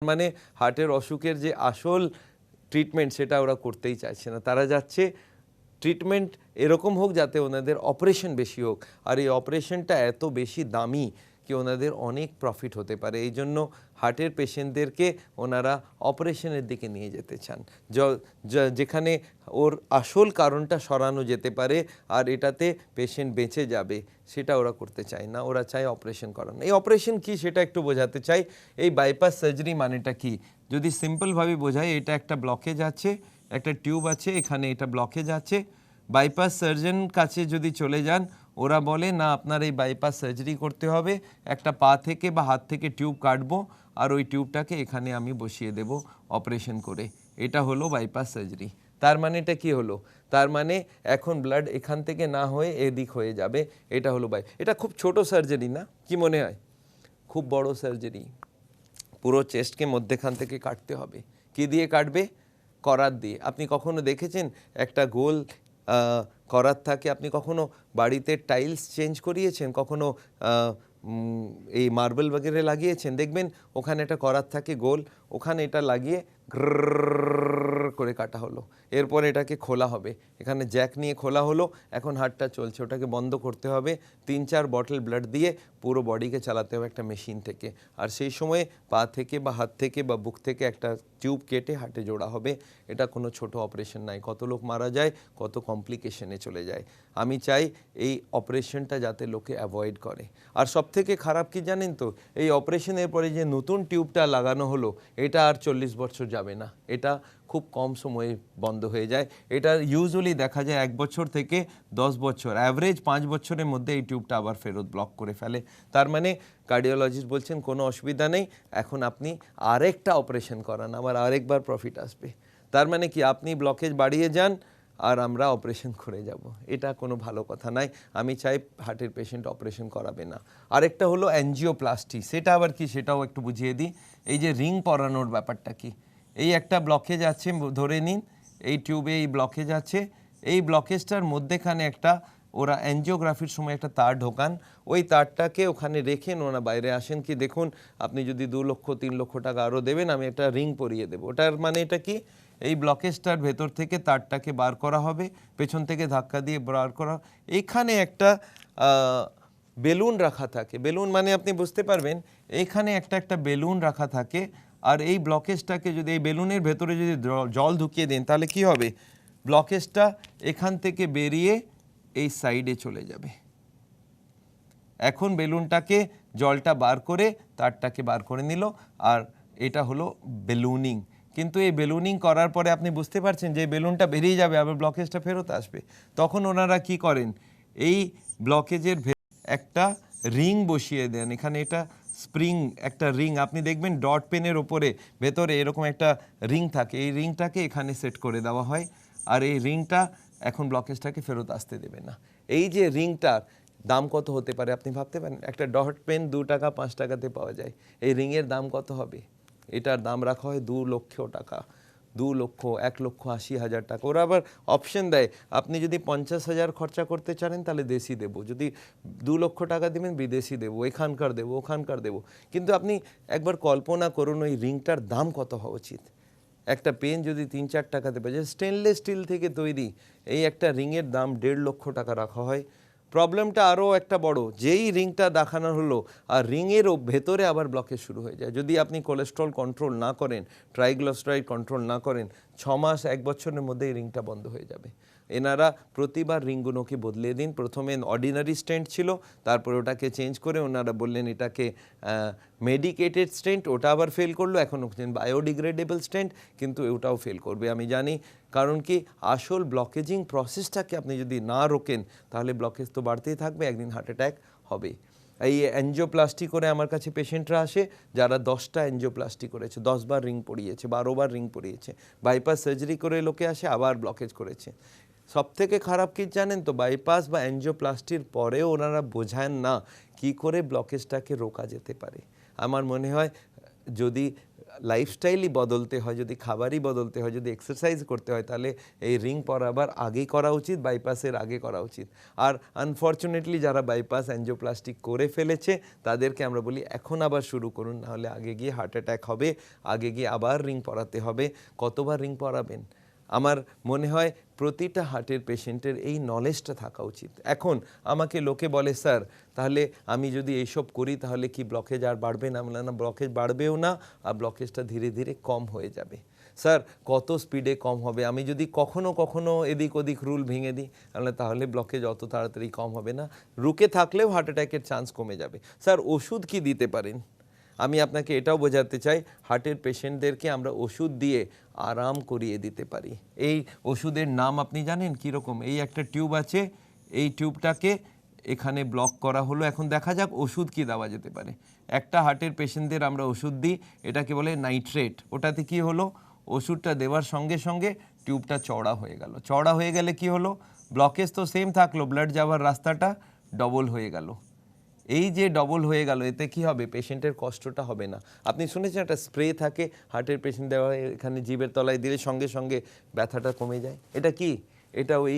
মানে হার্টের অসুখের যে আসল ট্রিটমেন্ট সেটা ওরা করতেই চাইছে না। তারা যাচ্ছে ট্রিটমেন্ট এরকম হোক যাতে ওনাদের অপারেশন বেশি হোক, আর এই অপারেশনটা এত বেশি দামি কি ওনাদের অনেক প্রফিট হতে পারে। এই জন্য হার্টের পেশেন্টদেরকে ওনারা অপারেশনের দিকে নিয়ে যেতে চান, যেখানে ওর আসল কারণটা সরানো যেতে পারে আর এটাতে পেশেন্ট বেঁচে যাবে, সেটা ওরা করতে চায় না। ওরা চায় অপারেশন করানো। এই অপারেশন কি সেটা একটু বোঝাতে চাই। এই বাইপাস সার্জারি মানেটা কি যদি সিম্পলভাবে বোঝাই, এটা একটা ব্লকেজ আছে, একটা টিউব আছে, এখানে এটা ব্লকেজ আছে। বাইপাস সার্জন কাছে যদি চলে যান, ওরা বলে না আপনার এই বাইপাস সার্জারি করতে হবে, একটা পা থেকে বা হাত থেকে টিউব কাটবো আর ওই টিউবটাকে এখানে আমি বসিয়ে দেব অপারেশন করে। এটা হলো বাইপাস সার্জারি। তার মানে এটা কি হলো? তার মানে এখন ব্লাড এখান থেকে না হয়ে এদিক হয়ে যাবে। এটা হলো এটা খুব ছোট সার্জারি না, কি মনে হয়? খুব বড় সার্জারি। পুরো চেস্টকে মধ্যেখান থেকে কাটতে হবে। কি দিয়ে কাটবে? করাত দিয়ে। আপনি কখনো দেখেছেন একটা গোল করাত থাকে? আপনি কখনো বাড়িতে টাইলস চেঞ্জ করিয়েছেন? কখনো এই মার্বেল বগেরে লাগিয়েছেন? দেখবেন ওখানে একটা করাত থাকে গোল, ওখানে এটা লাগিয়ে গ্রর করে কাটা হলো। এরপর এটাকে খোলা হবে, এখানে জ্যাক নিয়ে খোলা হলো, এখন হার্টটা চলছে, ওটাকে বন্ধ করতে হবে। 3-4 বটল ব্লাড দিয়ে পুরো বডিকে চালাতে হবে একটা মেশিন থেকে। আর সেই সময়ে পা থেকে বা হাত থেকে বা বুক থেকে একটা টিউব কেটে হার্টে জোড়া হবে। এটা কোনো ছোট অপারেশন নাই। কত লোক মারা যায়, কত কমপ্লিকেশনে চলে যায়। আমি চাই এই অপারেশনটা যাতে লোকে অ্যাভয়েড করে। আর সবথেকে খারাপ কি জানেন তো, এই অপারেশনের পরে যে নতুন টিউবটা লাগানো হলো, এটা আর 40 বছর যাবে না, এটা খুব কম সময়ে বন্ধ হয়ে যায়। এটা ইউজুয়ালি দেখা যায় 1 বছর থেকে 10 বছর, অ্যাভারেজ 5 বছরের মধ্যে এই টিউবটা আবার ফেরত ব্লক করে ফেলে। তার মানে কার্ডিওলজিস্ট বলছেন কোনো অসুবিধা নেই, এখন আপনি আরেকটা অপারেশন করান, আবার আরেকবার প্রফিট আসবে। তার মানে কি, আপনি ব্লকেজ বাড়িয়ে যান আর আমরা অপারেশন করে যাব, এটা কোনো ভালো কথা নাই। আমি চাই হার্টের পেশেন্ট অপারেশন করাবে না। আরেকটা হলো অ্যাঞ্জিওপ্লাস্টি। সেটা আবার কি সেটাও একটু বুঝিয়ে দিই। এই যে রিং পরানোর ব্যাপারটা কি, এই একটা ব্লকেজ আছে ধরে নিন, এই টিউবে এই ব্লকেজ আছে, এই ব্লকেজটার মধ্যেখানে একটা ওরা অ্যাঞ্জিওগ্রাফির সময় একটা তার ঢোকান, ওই তারটাকে ওখানে রেখে ওরা বাইরে আসেন কি দেখুন আপনি যদি 2 লক্ষ 3 লক্ষ টাকা আরও দেবেন আমি একটা রিং পরিয়ে দেবো। ওটার মানে এটা কি, এই ব্লকেজটার ভেতর থেকে তারটাকে বার করা হবে, পেছন থেকে ধাক্কা দিয়ে বার করা। এখানে একটা বেলুন রাখা থাকে, বেলুন মানে আপনি বুঝতে পারবেন, এইখানে একটা বেলুন রাখা থাকে। আর এই ব্লকেজটাকে যদি এই বেলুনের ভেতরে যদি জল ঢুকিয়ে দেন তাহলে কি হবে, ব্লকেজটা এখান থেকে বেরিয়ে এই সাইডে চলে যাবে। এখন বেলুনটাকে জলটা বার করে তারটাকে বার করে নিল, আর এটা হলো বেলুনিং। কিন্তু এই বেলুনিং করার পরে আপনি বুঝতে পারছেন যে বেলুনটা বেরিয়ে যাবে, আবার ব্লকেজটা ফেরত আসবে। তখন ওনারা কি করেন, এই ব্লকেজের একটা রিং বসিয়ে দেন। এখানে এটা স্প্রিং একটা রিং, আপনি দেখবেন ডট পেনের ওপরে ভেতরে এরকম একটা রিং থাকে, এই রিংটাকে এখানে সেট করে দেওয়া হয়। আর এই রিংটা এখন ব্লকেজটাকে ফেরত আসতে দেবে না। এই যে রিংটার দাম কত হতে পারে আপনি ভাবতে পারেন? একটা ডট পেন 2 টাকা 5 টাকাতে পাওয়া যায়, এই রিংয়ের দাম কত হবে? এটার দাম রাখা হয় 2 লক্ষ টাকা, 2 লক্ষ 1,80,000 টাকা। ওরা আবার অপশন দেয়, আপনি যদি 50,000 খরচা করতে চান তাহলে দেশি দেবো, যদি 2 লক্ষ টাকা দেবেন বিদেশি দেবো, এখানকার দেবো ওখানকার দেবো। কিন্তু আপনি একবার কল্পনা করুন ওই রিংটার দাম কত হওয়া উচিত। একটা পেন যদি 3-4 টাকাতে পাওয়া যায়, স্টেনলেস স্টিল থেকে তৈরি, এই একটা রিংয়ের দাম 1.5 লক্ষ টাকা রাখা হয়। প্রবলেমটা আরও একটা বড়, যেই রিংটা দেখানো হলো আর রিংয়ের ভেতরে আবার ব্লকেজ শুরু হয়ে যায়। যদি আপনি কোলেস্ট্রল কন্ট্রোল না করেন, ট্রাইগ্লিসারাইড কন্ট্রোল না করেন, 6 মাস 1 বছরের মধ্যে এই রিংটা বন্ধ হয়ে যাবে। এনারা প্রতিবার রিংগুলোকে বদলে দিন। প্রথমে অর্ডিনারি স্টেন্ট ছিল, তারপরে ওটাকে চেঞ্জ করে ওনারা বললেন এটাকে মেডিকেটেড স্টেন্ট, ওটা আবার ফেল করলো। এখন বায়োডিগ্রেডেবল স্টেন্ট, কিন্তু ওটাও ফেল করবে আমি জানি। কারণ কি, আসল ব্লকেজিং প্রসেসটাকে আপনি যদি না রোকেন তাহলে ব্লকেজ তো বাড়তেই থাকবে, একদিন হার্ট অ্যাটাক হবে। এই অ্যাঞ্জিওপ্লাস্টি করে আমার কাছে পেশেন্টরা আসে যারা 10টা অ্যাঞ্জিওপ্লাস্টি করেছে, 10 বার রিং পরিয়েছে, 12 বার রিং পরিয়েছে। বাইপাস সার্জারি করে লোকে আসে আবার ব্লকেজ করেছে। সবথেকে খারাপ কি জানেন তো, বাইপাস বা অ্যাঞ্জিওপ্লাস্টির পরেও ওনারা বোঝান না কি করে ব্লকেজটাকে রোকা যেতে পারে। আমার মনে হয় যদি লাইফস্টাইলই বদলতে হয়, যদি খাবারই বদলতে হয়, যদি এক্সারসাইজ করতে হয়, তাহলে এই রিং পরাবার আগেই করা উচিত, বাইপাসের আগে করা উচিত। আর আনফর্চুনেটলি যারা বাইপাস অ্যাঞ্জিওপ্লাস্টি করে ফেলেছে তাদেরকে আমরা বলি এখন আবার শুরু করুন, নাহলে আগে গিয়ে হার্ট অ্যাটাক হবে, আগে গিয়ে আবার রিং পরাতে হবে। কতবার রিং পরাবেন? আমার মনে হয় প্রতিটা হার্টের পেশেন্টের এই নলেজটা থাকা উচিত। এখন আমাকে লোকে বলে, স্যার তাহলে আমি যদি এইসব করি তাহলে কি ব্লকেজ আর বাড়বে না? না, ব্লকেজ বাড়বেও না, আর ব্লকেজটা ধীরে ধীরে কম হয়ে যাবে। স্যার কত স্পিডে কম হবে? আমি যদি কখনো কখনো এদিক ওদিক রুল ভেঙে দিই তাহলে ব্লকেজ অত তাড়াতাড়ি কম হবে না, রুকে থাকলেও হার্ট অ্যাটাকের চান্স কমে যাবে। স্যার ওষুধ কি দিতে পারেন? আমি আপনাকে এটাও বোঝাতে চাই, হার্টের পেশেন্টদেরকে আমরা ওষুধ দিয়ে আরাম করিয়ে দিতে পারি। এই ওষুধের নাম আপনি জানেন কীরকম? এই একটা টিউব আছে, এই টিউবটাকে এখানে ব্লক করা হলো। এখন দেখা যাক ওষুধ কি দেওয়া যেতে পারে। একটা হার্টের পেশেন্টদের আমরা ওষুধ দিই, এটাকে বলে নাইট্রেট। ওটাতে কি হলো? ওষুধটা দেওয়ার সঙ্গে সঙ্গে টিউবটা চওড়া হয়ে গেল। চওড়া হয়ে গেলে কি হলো? ব্লকেজ তো সেম থাকলো, ব্লাড যাওয়ার রাস্তাটা ডবল হয়ে গেল। এই যে ডবল হয়ে গেল, এতে কি হবে? পেশেন্টের কষ্টটা হবে না। আপনি শুনেছেন একটা স্প্রে থাকে হার্টের পেশেন্ট দেওয়া হয়, এখানে জিভের তলায় দিলে সঙ্গে সঙ্গে ব্যথাটা কমে যায়। এটা কি? এটা ওই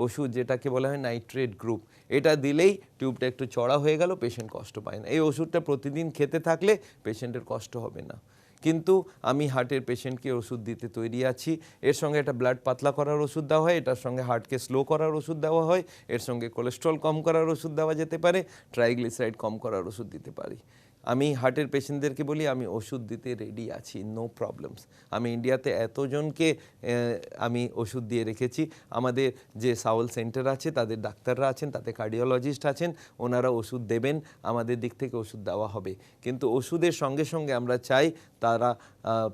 ওষুধ যেটাকে বলা হয় নাইট্রেট গ্রুপ। এটা দিলেই টিউবটা একটু চড়া হয়ে গেল, পেশেন্ট কষ্ট পায় না। এই ওষুধটা প্রতিদিন খেতে থাকলে পেশেন্টের কষ্ট হবে না। কিন্তু আমি হার্টের পেশেন্টকে ওষুধ দিতে তৈরি আছি। এর সঙ্গে একটা ব্লাড পাতলা করার ওষুধ দেওয়া হয়, এটার সঙ্গে হার্টকে স্লো করার ওষুধ দেওয়া হয়, এর সঙ্গে কোলেস্ট্রল কম করার ওষুধ দেওয়া যেতে পারে, ট্রাইগ্লিসারাইড কম করার ওষুধ দিতে পারি। আমি হার্টের পেশেন্টদেরকে বলি আমি ওষুধ দিতে রেডি আছি, নো প্রবলেমস। আমি ইন্ডিয়াতে এতজনকে আমি ওষুধ দিয়ে রেখেছি। আমাদের যে সাউল সেন্টার আছে তাদের ডাক্তাররা আছেন, তাতে কার্ডিওলজিস্ট আছেন, ওনারা ওষুধ দেবেন, আমাদের দিক থেকে ওষুধ দেওয়া হবে। কিন্তু ওষুধের সঙ্গে সঙ্গে আমরা চাই তারা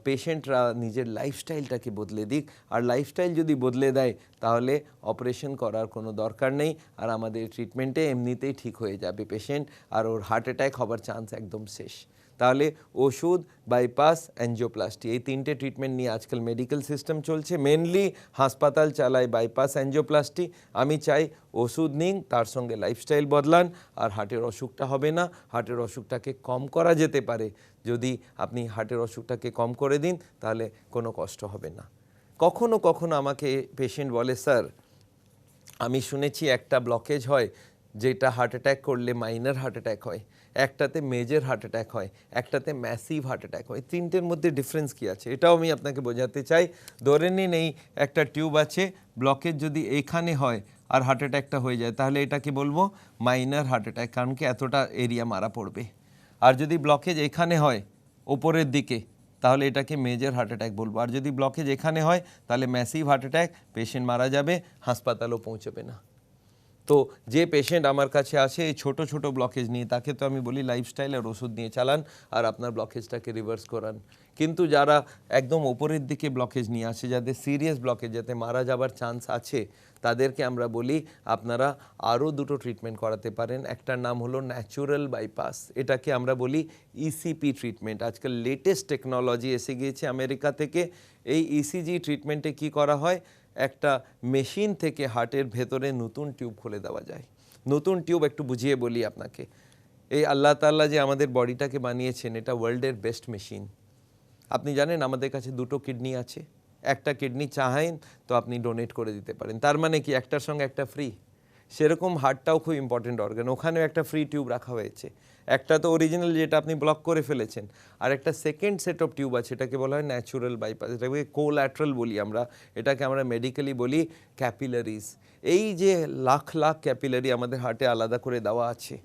পেশেন্টরা নিজের লাইফস্টাইলটাকে বদলে দিক। আর লাইফস্টাইল যদি বদলে দেয় তাহলে অপারেশন করার কোনো দরকার নেই, আর আমাদের ট্রিটমেন্টে এমনিতেই ঠিক হয়ে যাবে পেশেন্ট, আর ওর হার্ট অ্যাটাক হবার চান্স একদম শেষ। তাহলে ওষুধ, বাইপাস, অ্যাঞ্জিওপ্লাস্টি, এই তিনটে ট্রিটমেন্ট নিয়ে আজকাল মেডিকেল সিস্টেম চলছে। মেনলি হাসপাতাল চালায় বাইপাস, অ্যাঞ্জিওপ্লাস্টি। আমি চাই ওষুধ নিন, তার সঙ্গে লাইফস্টাইল বদলান, আর হার্টের অসুখটা হবে না। হার্টের অসুখটাকে কম করা যেতে পারে। যদি আপনি হার্টের অসুখটাকে কম করে দিন তাহলে কোনো কষ্ট হবে না। কখনো কখনো আমাকে পেশেন্ট বলে, স্যার আমি শুনেছি একটা ব্লকেজ হয় যেটা হার্ট অ্যাটাক করলে মাইনর হার্ট অ্যাটাক হয়, একটাতে মেজর হার্ট অ্যাটাক হয়, একটাতে ম্যাসিভ হার্ট অ্যাটাক হয়। তিনটের মধ্যে ডিফারেন্স কী আছে এটাও আমি আপনাকে বোঝাতে চাই। ধরে নিন এই একটা টিউব আছে, ব্লকেজ যদি এখানে হয় আর হার্ট অ্যাটাকটা হয়ে যায় তাহলে এটাকে বলবো মাইনর হার্ট অ্যাটাক, কারণ কি এতটা এরিয়া মারা পড়বে। আর যদি ব্লকেজ এখানে হয় ওপরের দিকে তাহলে এটাকে মেজর হার্ট অ্যাটাক বলবো। আর যদি ব্লকেজ এখানে হয় তাহলে ম্যাসিভ হার্ট অ্যাটাক, পেশেন্ট মারা যাবে, হাসপাতালও পৌঁছবে না। তো যে পেশেন্ট আমার কাছে আসে এই ছোটো ছোটো ব্লকেজ নিয়ে, তাকে তো আমি বলি লাইফস্টাইল আর ওষুধ নিয়ে চালান আর আপনার ব্লকেজটাকে রিভার্স করান। কিন্তু যারা একদম ওপরের দিকে ব্লকেজ নিয়ে আসে, যাদের সিরিয়াস ব্লকেজ, যাতে মারা যাবার চান্স আছে, তাদেরকে আমরা বলি আপনারা আরও দুটো ট্রিটমেন্ট করাতে পারেন। একটার নাম হলো ন্যাচুরাল বাইপাস, এটাকে আমরা বলি ইসিপি ট্রিটমেন্ট। আজকাল লেটেস্ট টেকনোলজি এসে গিয়েছে আমেরিকা থেকে। এই ইসিজি ট্রিটমেন্টে কি করা হয়, একটা মেশিন থেকে হার্টের ভেতরে নতুন টিউব খুলে দেওয়া যায়। নতুন টিউব একটু বুঝিয়ে বলি আপনাকে। এই আল্লাহ তাআলা যে আমাদের বডিটাকে বানিয়েছেন, এটা ওয়ার্ল্ডের বেস্ট মেশিন। আপনি জানেন আমাদের কাছে দুটো কিডনি আছে, একটা কিডনি চাহেন তো আপনি ডোনেট করে দিতে পারেন, তার মানে কি একটার সঙ্গে একটা ফ্রি। সেরকম হার্টটাও খুব ইম্পর্টেন্ট অর্গান, ওখানেও একটা ফ্রি টিউব রাখা হয়েছে। একটা তো অরিজিনাল যেটা আপনি ব্লক করে ফেলেছেন, আর একটা সেকেন্ড সেট অফ টিউব আছে, এটাকে বলা হয় ন্যাচুরাল বাইপাস, এটাকে কোল্যাটারাল বলি আমরা, এটাকে আমরা মেডিকেলি বলি ক্যাপিলারিজ। এই যে লাখ লাখ ক্যাপিলারি আমাদের হার্টে আলাদা করে দেওয়া আছে,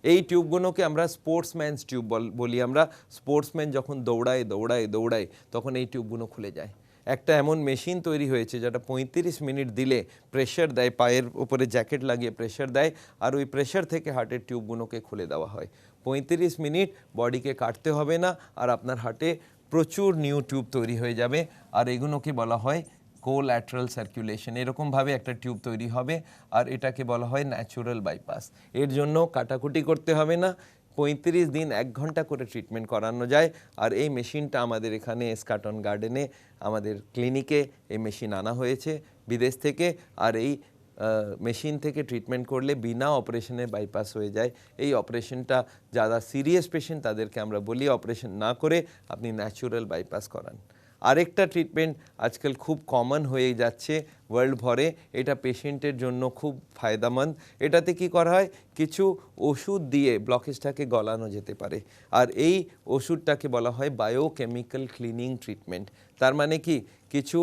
এই টিউবগুলোকে আমরা স্পোর্টসম্যানস টিউব বলি। আমরা স্পোর্টসম্যান যখন দৌড়ায় দৌড়ায় দৌড়ায় তখন এই টিউবগুলো খুলে যায়। একটা এমন মেশিন তৈরি হয়েছে যেটা 35 মিনিট দিলে প্রেশার দেয়, পায়ের উপরে জ্যাকেট লাগিয়ে প্রেশার দেয়, আর ওই প্রেশার থেকে হার্টের টিউবগুলোকে খুলে দেওয়া হয়। 35 মিনিট বডিকে কাটতে হবে না, আর আপনার হার্টে প্রচুর নিউ টিউব তৈরি হয়ে যাবে। আর এগুলোকে বলা হয় কোল্যাটারাল সার্কুলেশন। এরকমভাবে একটা টিউব তৈরি হবে, আর এটাকে বলা হয় ন্যাচুরাল বাইপাস। এর জন্য কাটাকুটি করতে হবে না, 35 দিন 1 ঘন্টা করে ট্রিটমেন্ট করানো যায়। আর এই মেশিনটা আমাদের এখানে এসকাটন গার্ডেনে আমাদের ক্লিনিকে এই মেশিন আনা হয়েছে বিদেশ থেকে। আর এই মেশিন থেকে ট্রিটমেন্ট করলে বিনা অপারেশনে বাইপাস হয়ে যায়। এই অপারেশনটা যারা সিরিয়াস পেশেন্ট তাদেরকে আমরা বলি অপারেশন না করে আপনি ন্যাচুরাল বাইপাস করান। আরেকটা ট্রিটমেন্ট আজকাল খুব কমন হয়ে যাচ্ছে ওয়ার্ল্ড ভরে, এটা পেশেন্টের জন্য খুব ফায়দামন্দ। এটাতে কি করা হয়, কিছু ওষুধ দিয়ে ব্লকেজটাকে গলানো যেতে পারে, আর এই ওষুধটাকে বলা হয় বায়োকেমিক্যাল ক্লিনিং ট্রিটমেন্ট। তার মানে কি, কিছু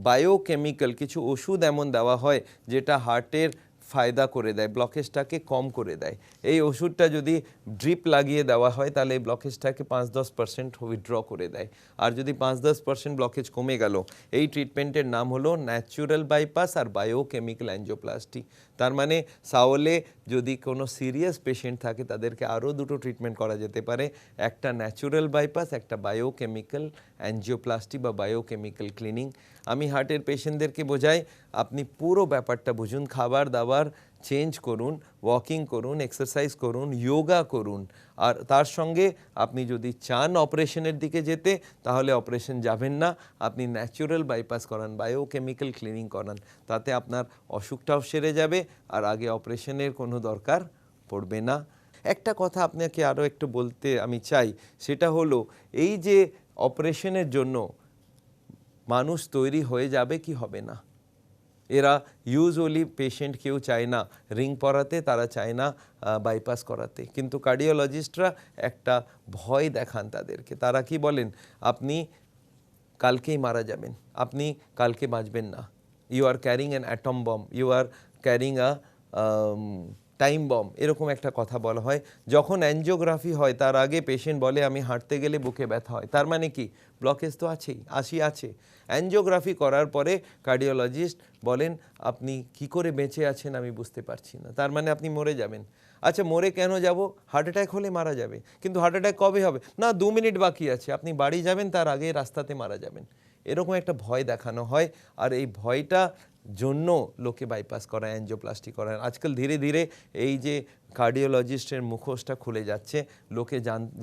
বায়োকেমিক্যাল কিছু ওষুধ এমন দেওয়া হয় যেটা হার্টের ফায়দা করে দেয়, ব্লকেজটাকে কম করে দেয়। এই ওষুধটা যদি ড্রিপ লাগিয়ে দেওয়া হয় তাহলে এই ব্লকেজটাকে 5-10% উইথড্র করে দেয়। আর যদি 5-10% ব্লকেজ কমে গেল, এই ট্রিটমেন্টের নাম হলো ন্যাচুরাল বাইপাস আর বায়োকেমিক্যাল অ্যাঞ্জিওপ্লাস্টি। তার মানে সাওলে যদি কোনো সিরিয়াস পেশেন্ট থাকে তাদেরকে আরও দুটো ট্রিটমেন্ট করা যেতে পারে, একটা ন্যাচুরাল বাইপাস, একটা বায়োকেমিক্যাল অ্যাঞ্জিওপ্লাস্টি বা বায়োকেমিক্যাল ক্লিনিং। আমি হার্টের পেশেন্টদেরকে বোঝাই, আপনি পুরো ব্যাপারটা বুঝুন, খাবার দাবার চেঞ্জ করুন, ওয়াকিং করুন, এক্সারসাইজ করুন, যোগা করুন, আর তার সঙ্গে আপনি যদি চান অপারেশনের দিকে যেতে তাহলে অপারেশন যাবেন না, আপনি ন্যাচুরাল বাইপাস করান, বায়োকেমিক্যাল ক্লিনিং করান, তাতে আপনার অসুখটাও সেরে যাবে আর আগে অপারেশনের কোনো দরকার পড়বে না। একটা কথা আপনাকে আরও একটু বলতে আমি চাই, সেটা হলো এই যে অপারেশনের জন্য মানুষ তৈরি হয়ে যাবে কি হবে না, এরা ইউজুয়ালি পেশেন্ট কেউ চায় না রিং পরাতে, তারা চায় না বাইপাস করাতে, কিন্তু কার্ডিওলজিস্টরা একটা ভয় দেখান তাদেরকে। তারা কি বলেন, আপনি কালকেই মারা যাবেন, আপনি কালকে বাঁচবেন না, you are carrying an atom bomb, you are carrying a time bomb, এরকম একটা কথা বলা হয়। যখন অ্যাঞ্জিওগ্রাফি হয় তার আগে পেশেন্ট বলে আমি হাঁটতে গেলে বুকে ব্যথা হয়, তার মানে কি ব্লকেজ তো আছেই, আছে। অ্যাঞ্জিওগ্রাফি করার পরে কার্ডিওলজিস্ট বলেন আপনি কি করে বেঁচে আছেন আমি বুঝতে পারছি না, তার মানে আপনি মরে যাবেন। আচ্ছা মরে কেন যাব, হার্ট অ্যাটাক হলে মারা যাবে, কিন্তু হার্ট অ্যাটাক কবে হবে, না 2 মিনিট বাকি আছে, আপনি বাড়ি যাবেন তার আগে রাস্তাতে মারা যাবেন, এরকম একটা ভয় দেখানো হয়। আর এই ভয়টা জন্য লোকে বাইপাস করায়, অ্যাঞ্জিওপ্লাস্টি করায়। আজকাল ধীরে ধীরে এই যে কার্ডিওলজিস্টের মুখোশটা খুলে যাচ্ছে, লোকে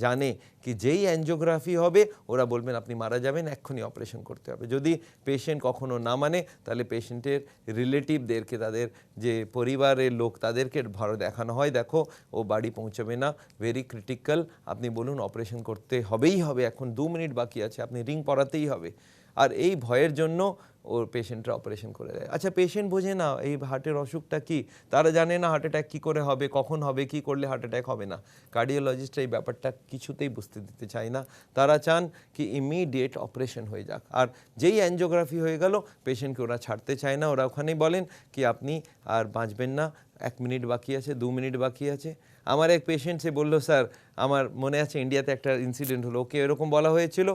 জানে কি যেই অ্যাঞ্জিওগ্রাফি হবে ওরা বলবেন আপনি মারা যাবেন, এক্ষুনি অপারেশন করতে হবে। যদি পেশেন্ট কখনো না মানে তাহলে পেশেন্টের রিলেটিভদেরকে, তাদের যে পরিবারের লোক তাদেরকে ভয় দেখানো হয়, দেখো ও বাড়ি পৌঁছাবে না, ভেরি ক্রিটিক্যাল, আপনি বলুন অপারেশন করতে হবেই হবে, এখন 2 মিনিট বাকি আছে, আপনি রিং পরাতেই হবে। আর এই ভয়ের জন্য ওর পেশেন্টরা অপারেশন করে দেয়। আচ্ছা পেশেন্ট বোঝে না এই হার্টের অসুখটা কি, তারা জানে না হার্ট অ্যাটাক কী করে হবে, কখন হবে, কি করলে হার্ট অ্যাটাক হবে না। কার্ডিওলজিস্টরা এই ব্যাপারটা কিছুতেই বুঝতে দিতে চায় না, তারা চান কি ইমিডিয়েট অপারেশন হয়ে যাক। আর যেই অ্যাঞ্জিওগ্রাফি হয়ে গেল পেশেন্টকে ওরা ছাড়তে চায় না, ওরা ওখানেই বলেন কি আপনি আর বাঁচবেন না, 1 মিনিট বাকি আছে, 2 মিনিট বাকি আছে। আমার এক পেশেন্ট সে বললো স্যার, আমার মনে আছে ইন্ডিয়াতে একটা ইনসিডেন্ট হলো, ওকে এরকম বলা হয়েছিল,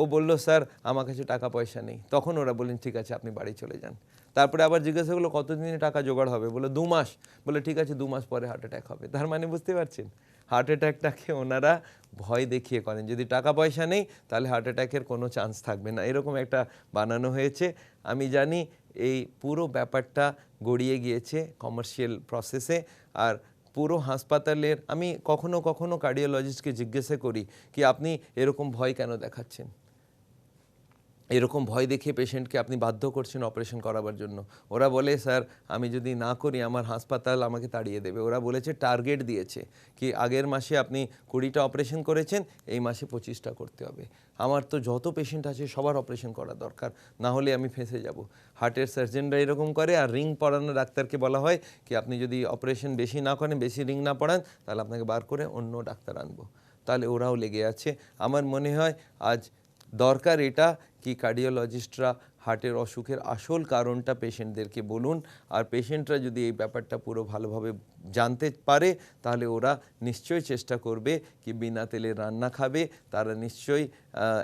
ও বলল স্যার আমার কাছে টাকা পয়সা নেই, তখন ওরা বললেন ঠিক আছে আপনি বাড়ি চলে যান। তারপরে আবার জিজ্ঞাসা করলো কতদিনে টাকা জোগাড় হবে, বলে 2 মাস, বলে ঠিক আছে 2 মাস পরে হার্ট অ্যাটাক হবে। তার মানে বুঝতে পারছেন হার্ট অ্যাটাকটাকে ওনারা ভয় দেখিয়ে করেন, যদি টাকা পয়সা নেই তাহলে হার্ট অ্যাটাকের কোনো চান্স থাকবে না, এরকম একটা বানানো হয়েছে। আমি জানি এই পুরো ব্যাপারটা গড়িয়ে গিয়েছে কমার্শিয়াল প্রসেসে। আর পুরো হাসপাতালের আমি কখনো কখনো কার্ডিওলজিস্টকে জিজ্ঞাসা করি কি আপনি এরকম ভয় কেন দেখাচ্ছেন, এরকম ভয় দেখিয়ে পেশেন্টকে আপনি বাধ্য করছেন অপারেশন করাবার জন্য। ওরা বলে স্যার আমি যদি না করি আমার হাসপাতাল আমাকে তাড়িয়ে দেবে। ওরা বলেছে টার্গেট দিয়েছে কি আগের মাসে আপনি 20টা অপারেশন করেছেন, এই মাসে 25টা করতে হবে। আমার তো যত পেশেন্ট আছে সবার অপারেশন করা দরকার, না হলে আমি ফেঁসে যাব। হার্টের সার্জনরা এরকম করে। আর রিং পরানো ডাক্তারকে বলা হয় কি আপনি যদি অপারেশন বেশি না করেন, বেশি রিং না পড়ান, তাহলে আপনাকে বার করে অন্য ডাক্তার আনবো। তাহলে ওরাও লেগে আছে। আমার মনে হয় আজ দরকার এটা কি কার্ডিওলজিস্টরা হার্টের অসুখের আসল কারণটা পেশেন্টদেরকে বলুন। আর পেশেন্টরা যদি এই ব্যাপারটা পুরো ভালোভাবে জানতে পারে তাহলে ওরা নিশ্চয়ই চেষ্টা করবে কি বিনা তেলে রান্না খাবে, তারা নিশ্চয়ই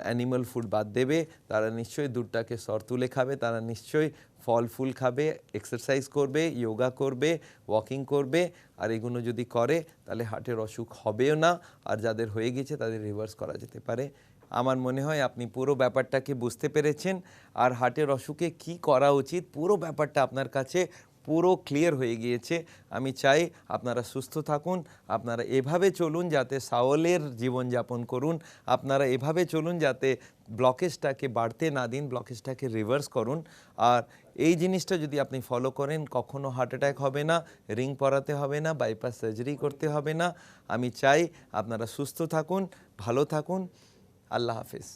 অ্যানিমাল ফুড বাদ দেবে, তারা নিশ্চয়ই দুধটাকে সর তুলে খাবে, তারা নিশ্চয়ই ফল ফুল খাবে, এক্সারসাইজ করবে, যোগা করবে, ওয়াকিং করবে। আর এগুলো যদি করে তাহলে হার্টের অসুখ হবেও না, আর যাদের হয়ে গেছে তাদের রিভার্স করা যেতে পারে। আমার মনে হয় আপনি পুরো ব্যাপারটাকে বুঝতে পেরেছেন। আর হার্টের অসুখে কি করা উচিত পুরো ব্যাপারটা আপনার কাছে পুরো ক্লিয়ার হয়ে গিয়েছে। আমি চাই আপনারা সুস্থ থাকুন, আপনারা এভাবে চলুন যাতে সাওলের জীবনযাপন করুন, আপনারা এভাবে চলুন যাতে ব্লকেজটাকে বাড়তে না দিন, ব্লকেজটাকে রিভার্স করুন। আর এই জিনিসটা যদি আপনি ফলো করেন, কখনো হার্ট অ্যাটাক হবে না, রিং পরাতে হবে না, বাইপাস সার্জারি করতে হবে না। আমি চাই আপনারা সুস্থ থাকুন, ভালো থাকুন। আল্লাহ হাফেজ।